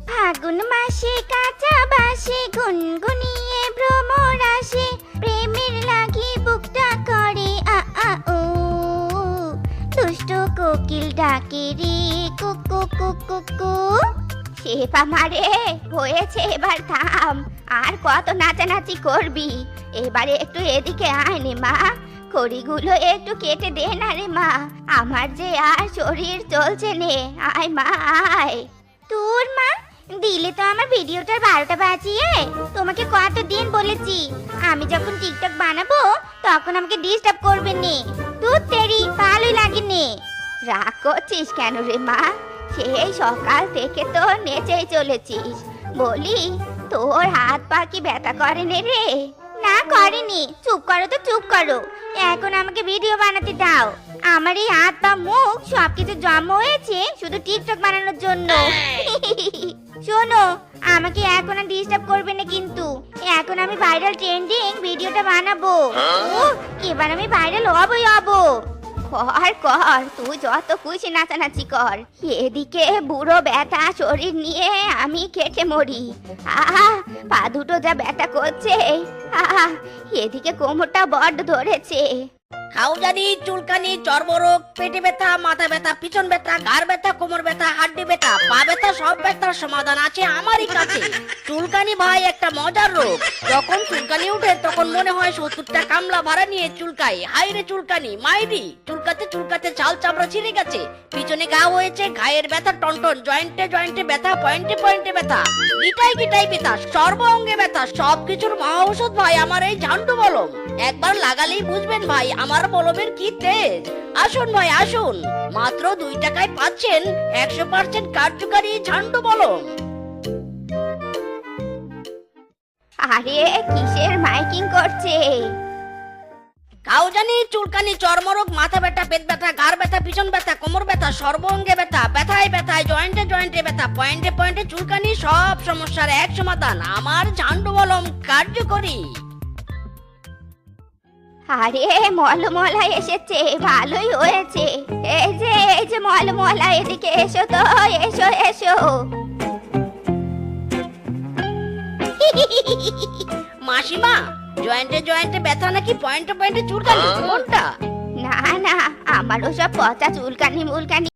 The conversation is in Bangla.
ফাগুন মাসে কাঁচা বাসে গুনগুনিয়ে ভ্রমর আসে, প্রেমের লাগি বুকটা করে আ আ ও, দুষ্ট কোকিল ডাকে রে কুকু কুকু কু। শেফা মারে হয়েছে, এবার থাম, আর কত নাচানাচি করবি? এবারে একটু এদিকে আয় নে মা, খড়িগুলো একটু কেটে দে না রে মা, আমার যে আর শরীর চলছে নে, আয় মা আয়। তোর মা দিলে তো আমার ভিডিওটার 12টা বাজিয়ে। তোমাকে কতদিন বলেছি আমি যখন টিকটক বানাবো তখন আমাকে ডিস্টার্ব করবে নে। তুই তেরি ভালোই লাগে নে। রাগ করছিস কেন রে মা? সেই সকাল থেকে তো নেচেই চলেছিস, বলি তোর হাত পা কি ব্যথা করে নে রে? না করেনি। চুপ করো তো চুপ করো, এখন আমাকে ভিডিও বানাতে দাও। আমার এই হাত পা মুখ সবকিছু জমা হয়েছে শুধু টিকটক বানানোর জন্য। শোনো, আমাকে এখন আর ডিস্টার্ব করবে না কিন্তু, এখন আমি ভাইরাল ট্রেন্ডিং ভিডিওটা বানাবো। এবার আমি ভাইরাল হবই হব। কর কর, তুই যত খুশি নাচানাচি কর, এদিকে বুড়ো ব্যথা শরীর নিয়ে আমি কেটে মরি। আহা, পা দুটো যা ব্যথা করছে, আহা, এদিকে কোমরটা বড্ড ধরেছে। খাওজানি, চুলকানি, চর্মরোগ, পেটে ব্যথা, মাথা ব্যথা, পিছন ব্যথা, ঘাড় ব্যথা, কোমর ব্যথা, হাড্ডি ব্যথা, পা ব্যথা, সব ব্যথার সমাধান আছে আমারই কাছে। চুলকানি ভাই একটা মজার রোগ, যখন চুলকানি উঠে তখন মনে হয় 70টা কামলা ভাড়া নিয়ে চুলকাই। হাইরে চুলকানি মাইরি, চুলকাতে চুলকাতে চাল চামড়া ছিঁড়ে গেছে, পিছনে ঘা হয়েছে, ঘায়ের ব্যথা টনটন, জয়েন্টে জয়েন্টে ব্যথা, পয়েন্টে পয়েন্টে ব্যথা, গিটাই গিটাই ব্যথা, সর্ব অঙ্গে ব্যথা, সবকিছুর মহা ঔষধ ভাই আমার এই ঝান্ডু মলম। একবার লাগালেই বুঝবেন ভাই আমার মলমের কি তেজ। আসুন ভাই আসুন, মাত্র 2 টাকায় পাচ্ছেন 100% কার্যকারী ঝান্ডু মলম। আরে কিসের মাইকিং করছে? খাওজানি, চুলকানি, চর্মরোগ, মাথা ব্যথা, পেট ব্যথা, ঘাড় ব্যথা, পিছন ব্যথা, কোমর ব্যথা, সর্ব অঙ্গে ব্যথা, ব্যথায় ব্যথায়, জয়েন্টে জয়েন্টে ব্যথা, পয়েন্টে পয়েন্টে চুলকানি, সব সমস্যার এক সমাধান আমার ঝান্ডু মলম কার্যকরী। আরে মলমলা এসেছে, ভালোই হয়েছে। এই যে মলমলা, এদিকে এসো তো, এসো এসো। মাসিমা, জয়েন্টে জয়েন্টে ব্যথা নাকি পয়েন্টে পয়েন্টে চুলকানি, কোনটা? না না, আমার ওসব পচা চুলকানি মুলকানি